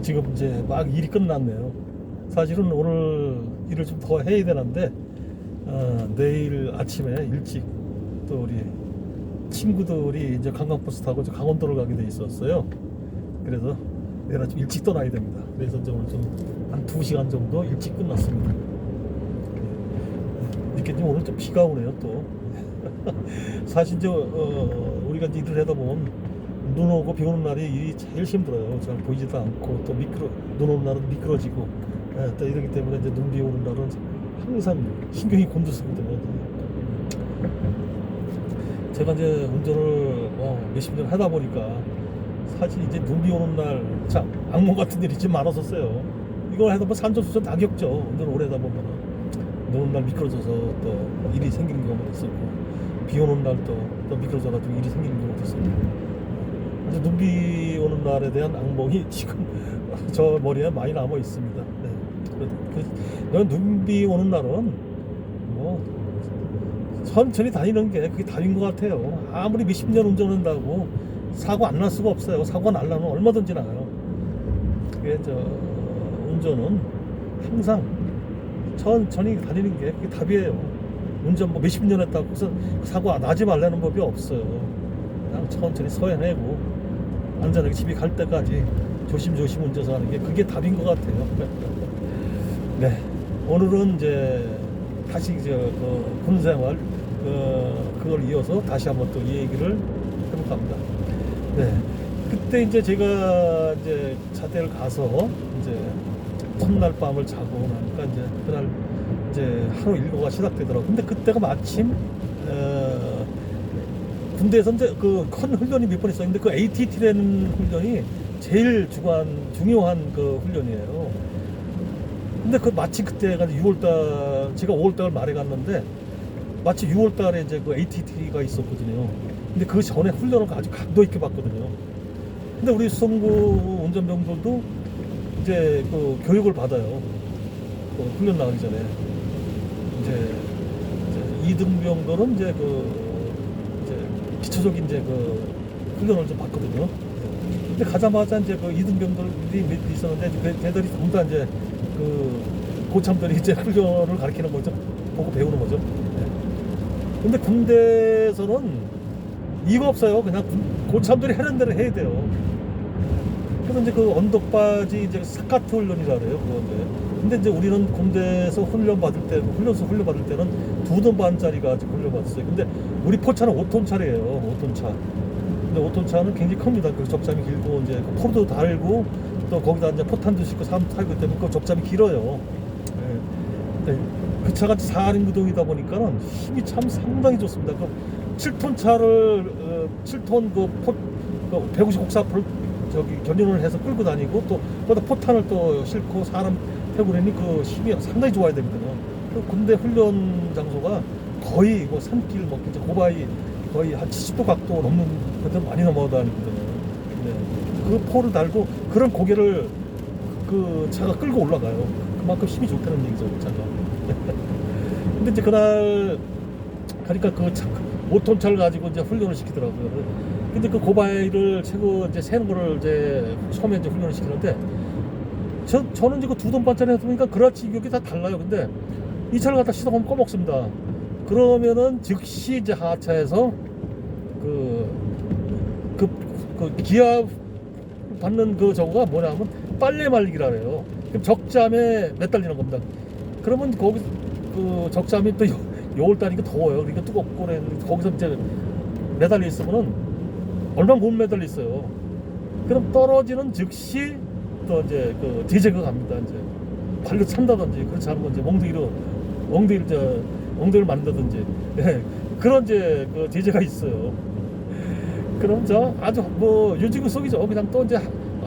지금 이제 막 일이 끝났네요. 사실은 오늘 일을 좀 더 해야 되는데 내일 아침에 일찍 또 우리 친구들이 이제 관광버스 타고 이제 강원도를 가게 돼 있었어요. 그래서 내일 아침 일찍 떠나야 됩니다. 그래서 이제 오늘 좀 한 2시간 정도 일찍 끝났습니다. 이렇게 좀 오늘 좀 비가 오네요 또. 사실 이제 우리가 이제 일을 하다 보면 눈 오고 비 오는 날이 일이 제일 힘들어요. 잘 보이지도 않고 또 눈 오는 날은 미끄러지고 또 이러기 때문에 이제 눈 비 오는 날은 항상 신경이 곤두서거든요. 제가 이제 운전을 몇십 년 하다 보니까 사실 이제 눈 비 오는 날 참 악몽 같은 일이 좀 많았었어요. 이걸 하다 보면 산전수전 다 겪죠. 운전을 오래 하다 보면 눈 오는 날 미끄러져서 또 일이 생기는 경우도 있었고, 비 오는 날 또 미끄러져가지고 일이 생기는 경우도 있었고, 아주 눈 비 오는 날에 대한 악몽이 지금 저 머리에 많이 남아 있습니다. 네. 눈 비 오는 날은 뭐 천천히 다니는 게 그게 답인 것 같아요. 아무리 몇십 년 운전한다고 사고 안 날 수가 없어요. 사고가 날라면 얼마든지 나요. 그게 운전은 항상 천천히 다니는 게 그게 답이에요. 운전 뭐 몇십 년 했다고 해서 사고 나지 말라는 법이 없어요. 그냥 천천히 서해내고 안전하게 집에 갈 때까지 조심조심 운전해서 하는 게 그게 답인 것 같아요. 네, 오늘은 이제 다시 군생활 그걸 이어서 다시 한번 또 얘기를 해볼까 합니다. 네, 그때 이제 제가 이제 자대를 가서 이제 첫날 밤을 자고 나니까 이제 그날 이제 하루 일과가 시작되더라고. 근데 그때가 마침 군대에서 이제 그 큰 훈련이 몇 번 있었는데 그 ATT라는 훈련이 제일 중요한 그 훈련이에요. 근데 마치 그때가 6월달, 제가 5월달 말에 갔는데 마치 6월달에 이제 그 ATT가 있었거든요. 근데 그 전에 훈련을 아주 강도 있게 받거든요. 근데 우리 수송부 운전병들도 이제 그 교육을 받아요. 그 훈련 나가기 전에 이제 2등병들은 이제 기초적인 이제 훈련을 좀 받거든요. 근데 가자마자 이제 2등병들이 몇 있었는데 걔들이 전부 다 이제 고참들이 이제 훈련을 가르치는 거죠. 보고 배우는 거죠. 근데 군대에서는 이거 없어요. 그냥 고참들이 하는 대로 해야 돼요. 그래서 이제 언덕바지 이제 사카트 훈련이라 그래요. 근데 이제 우리는 군대에서 훈련 받을 때, 훈련소 훈련 받을 때는 2톤 반짜리가 훈련 받았어요. 근데 우리 포차는 5톤 차래요. 5톤 차. 근데 5톤 차는 굉장히 큽니다. 그 적잠이 길고 이제 포로도 달고 또 거기다 이제 포탄도 싣고 사람도 타고 때문에 그 적잠이 길어요. 네. 그 차가 4인 구동이다 보니까는 힘이 참 상당히 좋습니다. 7톤 차를 7톤 150 옥사포를 견인을 해서 끌고 다니고 또 거기다 포탄을 또 싣고 사람 태우고 그러니 그 힘이 상당히 좋아야 되거든요. 군대 훈련 장소가 거의 산길 고바위 거의 한 70도 각도 넘는 것들 많이 넘어다니거든요. 네. 그 포를 달고 그런 고개를 그 차가 끌고 올라가요. 그만큼 힘이 좋다는 얘기죠, 그 차가. 근데 이제 그날 그러니까 5톤 차를 가지고 이제 훈련을 시키더라고요. 근데 그 고바위를 최고 이제 세는 거를 이제 처음에 이제 훈련을 시키는데 저는 이제 2톤 반짜리 했으니까 그렇지 이게 다 달라요. 근데 이 차를 갖다 시동하면 꺼먹습니다. 그러면은 즉시 이제 하차해서 기아 받는 저거가 뭐냐면 빨래 말리기라 그래요. 그럼 적잠에 매달리는 겁니다. 그러면 거기 적잠이 또 6월달이니까 더워요. 그러니까 뜨겁고 거기서 이제 매달려 있으면은 얼마 못 매달려 있어요. 그럼 떨어지는 즉시 또 이제 제재가 갑니다. 이제 발로 찬다든지 그렇지 않으면 이제 엉덩이를 만다든지 그런 이제 제재가 있어요. 그럼 아주 요지구 속이죠. 그냥 또 이제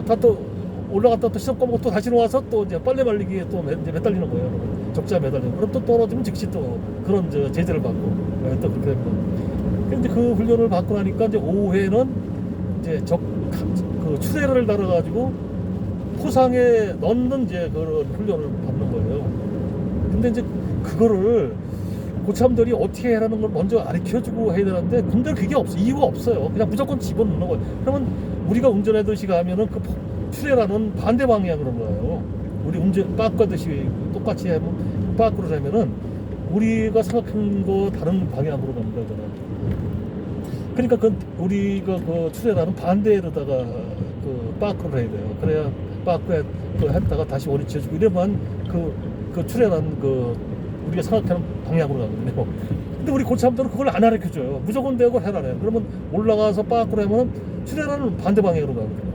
다 또 올라갔다 또 시험 꺼먹고 또 다시 와서 또 이제 빨래 말리기에 또 이제 매달리는 거예요. 적자 매달리는. 그럼 또 떨어지면 즉시 또 그런 제재를 받고 또 그렇게 됩니다. 근데 그 훈련을 받고 나니까 이제 오후에는 이제 추대를 달아가지고 포상에 넣는 이제 그런 훈련을 받는 거예요. 근데 이제 그거를 고참들이 어떻게 해라는 걸 먼저 가르쳐주고 해야 되는데 군대는 그게 이유가 없어요. 그냥 무조건 집어넣는 거예요. 그러면 우리가 운전하듯이 가면은 출혈하는 반대 방향으로 가요. 우리 운전 빠꾸하듯이 똑같이 하면 빠꾸로 하면은 우리가 생각한 거 다른 방향으로 갑니다. 저는. 그러니까 그 우리가 그 출혈하는 반대로다가 그 빠꾸를 해야 돼요. 그래야 빠꾸에 그 했다가 다시 원위 지어주고 이러면 그 출혈한 그 우리가 생각하는 방향으로 가거든요. 근데 우리 고참들은 그걸 안 가르쳐줘요. 무조건 대고 해라래. 그러면 올라가서 빠꾸를 하면 출혈하는 반대 방향으로 가거든요.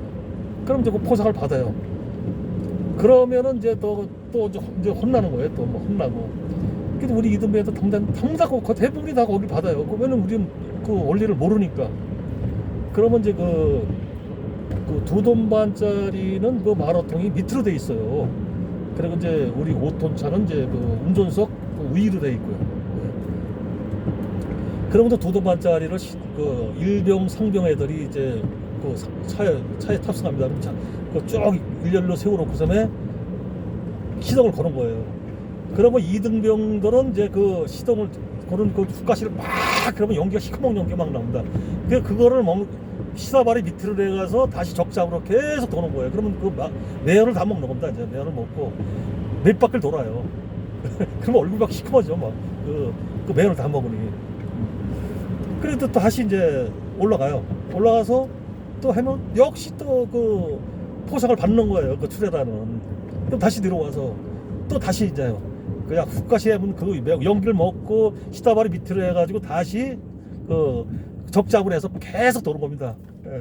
그럼 이제 그 포상을 받아요. 그러면은 이제 또 이제 혼나는 거예요. 또 뭐 혼나고. 근데 우리 이등병도 당당하고 그 대부분이 다 거기 받아요. 그러면은 우리는 그 원리를 모르니까. 그러면 이제 그 2돈 반짜리는 그 마라통이 밑으로 돼 있어요. 그리고 이제 우리 5톤 차는 이제 그 운전석 위로 돼 있고요. 그러면서 2돈 반짜리를 그 일병 상병 애들이 이제 그 차에 탑승합니다. 그 쭉 일렬로 세워놓고서는 시동을 거는 거예요. 그러면 2등병들은 이제 그 시동을 거는 그 훅가시를 막 그러면 연기가 시커먼 연기가 막 나온다. 그거를 시사발이 밑으로 내가서 다시 적작으로 계속 도는 거예요. 그러면 그 매연을 다 먹는 겁니다. 이제 매연을 먹고 몇 바퀴를 돌아요. 그러면 얼굴이 막 시커머져. 막 그 매연을 다 먹으니. 그래도 또 다시 이제 올라가요. 올라가서 또 하면 역시 또 그 포상을 받는 거예요. 그 출혈하는. 그럼 다시 내려와서 또 다시 이제 그냥 훅가시 하면 그 연기를 먹고 시다발이 밑으로 해가지고 다시 그 적작을 해서 계속 도는 겁니다. 예.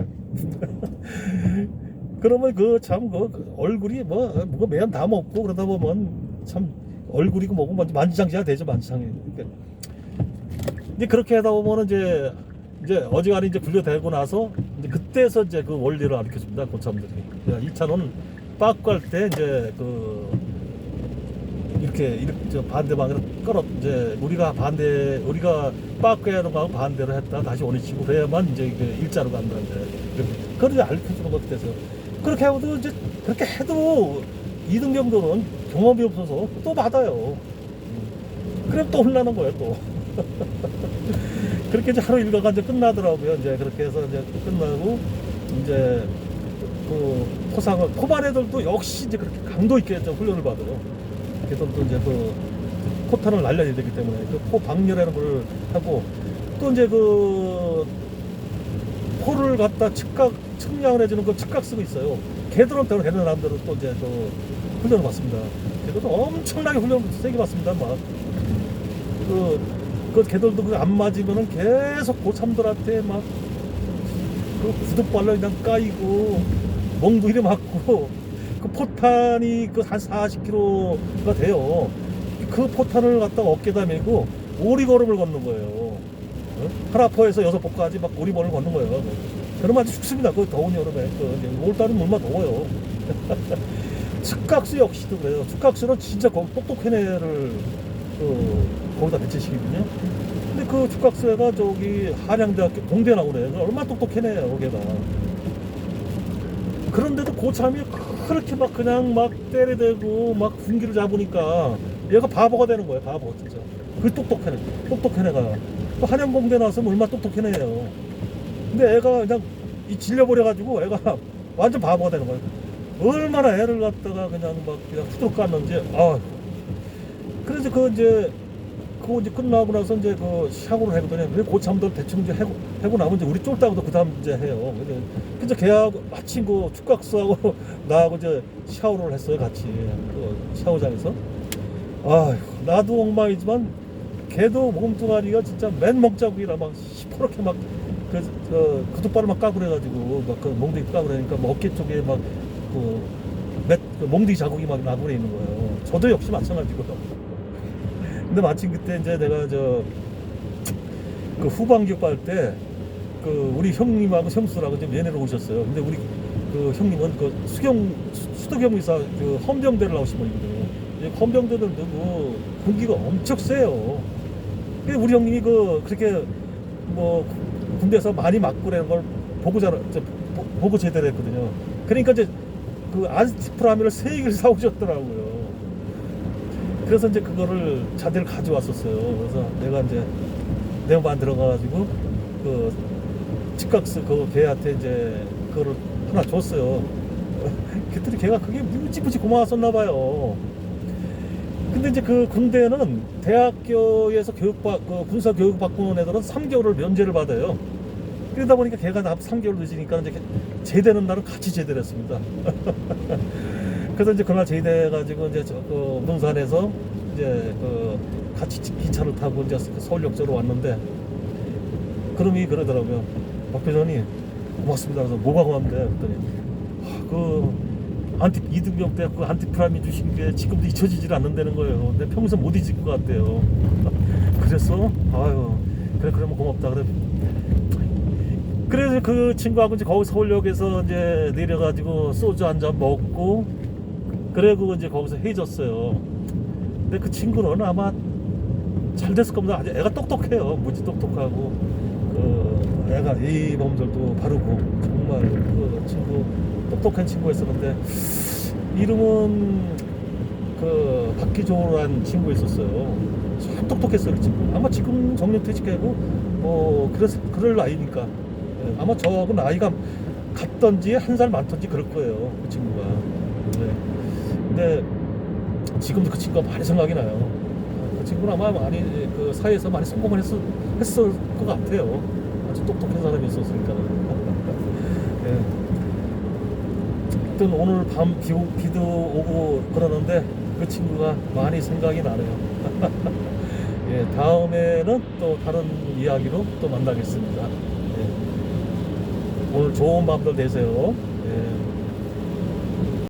그러면 그 참 그 얼굴이 뭐가 매연 다 먹고 그러다 보면 참 얼굴이고 뭐고 만지장지가 되죠. 만지장이. 이제 그렇게 하다 보면은 이제 어지간히 이제 분류되고 나서 이제 그때서 이제 그 원리를 가르쳐 줍니다. 고참들이. 2차로는 빠꾸할 때 이제 이렇게 저 반대방으로 이제 우리가 빠꾸하는 거하고 반대로 했다 다시 원위치고 그래야만 이제 일자로 간다. 이제 그렇게 알려 주는 것 같아서 그렇게 하고도 이제 그렇게 해도 2등병들은 경험이 없어서 또 받아요. 그럼 또 혼나는 거예요. 또. 그렇게 이제 하루 일과가 이제 끝나더라고요. 이제 그렇게 해서 이제 끝나고 이제 그 포상을 포반 애들도 역시 이제 그렇게 강도 있게 좀 훈련을 받아요. 걔들도 이제 그 포탄을 날려야 되기 때문에 그 포 방열하는 걸 하고 또 이제 그 포를 갖다 측량을 해주는 그 측각 쓰고 있어요. 걔들한테는 걔네 사람들은 또 이제 그 훈련을 받습니다. 걔들도 엄청나게 훈련을 세게 받습니다. 막 그 걔들도 안 맞으면은 계속 고참들한테 막 그 구둣발로 그냥 까이고 멍둥이를 맞고 그 포탄이 그 한 40kg가 돼요. 그 포탄을 갖다가 어깨에다 메고 오리걸음을 걷는 거예요. 하나포에서 6포까지 막 오리걸음을 걷는 거예요. 그러면 아주 죽습니다. 그 더운 여름에. 5월달은 얼마나 더워요. 측각수 역시도 그래요. 측각수는 진짜 똑똑한 애를 거기다 배치시거든요. 근데 그 축각수가 저기 한양대학교 공대 나오네. 얼마나 똑똑한 애예요, 거기가. 그런데도 고참이 그렇게 막 그냥 막 때려대고 막 분기를 잡으니까 얘가 바보가 되는 거예요. 바보 진짜. 그 똑똑한 애가. 또 한양공대 나왔으면 얼마나 똑똑한 애예요. 근데 애가 그냥 질려버려가지고 애가 완전 바보가 되는 거예요. 얼마나 애를 갖다가 그냥 후드로 깠는지. 그래서 그거 이제 끝나고 나서 이제 그 샤워를 하거든요. 그래 고참들 대충 이제 하고 나면 이제 우리 쫄다고도 그 다음 이제 해요. 그래서 걔하고 마침 그 축각수하고 나하고 이제 샤워를 했어요. 같이 그 샤워장에서. 나도 엉망이지만 걔도 몸뚱아리가 진짜 맨 먹자국이라 막 시퍼렇게 막 구둣발을 막 까고 그래가지고 막 그 몽둥이 까고 그러니까 뭐 어깨 쪽에 막 몽둥이 자국이 막 나고 그래 있는 거예요. 저도 역시 마찬가지고. 근데 마침 그때 이제 내가 그 후반기업 할 때 우리 형님하고 형수라고 좀 얘네를 오셨어요. 근데 우리 그 형님은 그 수도경의사 그 헌병대를 나오신 분이거든요. 헌병대들도 군기가 엄청 세요. 우리 형님이 그렇게 뭐 군대에서 많이 맞고 그러는 걸 보고 제대로 했거든요. 그러니까 이제 그 안티프라미를 3개를 사오셨더라고요. 그래서 이제 그거를 자대를 가져왔었어요. 그래서 내가 이제 내만 들어가가지고 그 측각스 그 걔한테 이제 그거를 하나 줬어요. 그랬더니 걔가 그게 무지무지 고마웠었나 봐요. 근데 이제 그 군대는 대학교에서 군사 교육 받고 온 애들은 3개월을 면제를 받아요. 그러다 보니까 걔가 3개월 늦으니까 이제 제대는 날은 같이 제대를 했습니다. 그래서 이제 그날 제대해가지고 이제 그 문산에서 이제 그 같이 기차를 타고 이제 서울역으로 왔는데 그놈이 그러더라고요. 박 회장님 고맙습니다. 그래서 뭐가 고맙는데 그랬더니 그 이등병 때 그 안티프라미 주신 게 지금도 잊혀지질 않는다는 거예요. 내 평생 못 잊을 것 같대요. 그랬어? 아유 그래 그러면 고맙다 그래. 그래서 그 친구하고 이제 거기 서울역에서 이제 내려가지고 소주 한 잔 먹고 그래고 이제 거기서 헤어졌어요. 근데 그 친구는 아마 잘 됐을 겁니다. 아주 애가 똑똑해요. 무지 똑똑하고 그 애가 이 몸들도 바르고 정말 그 친구 똑똑한 친구였었는데 이름은 그 박기조라는 친구 있었어요. 참 똑똑했어요 그 친구. 아마 지금 정년퇴직하고 뭐 그럴 나이니까 아마 저하고 나이가 같던지 한 살 많던지 그럴 거예요 그 친구가. 네. 근데 지금도 그 친구가 많이 생각이 나요. 그 친구는 아마 많이 그 사회에서 많이 성공을 했을 것 같아요. 아주 똑똑한 사람이 있었으니까. 네. 하여튼 오늘 밤 비도 오고 그러는데 그 친구가 많이 생각이 나네요. 예, 다음에는 또 다른 이야기로 또 만나겠습니다. 예. 오늘 좋은 밤들 되세요. 예.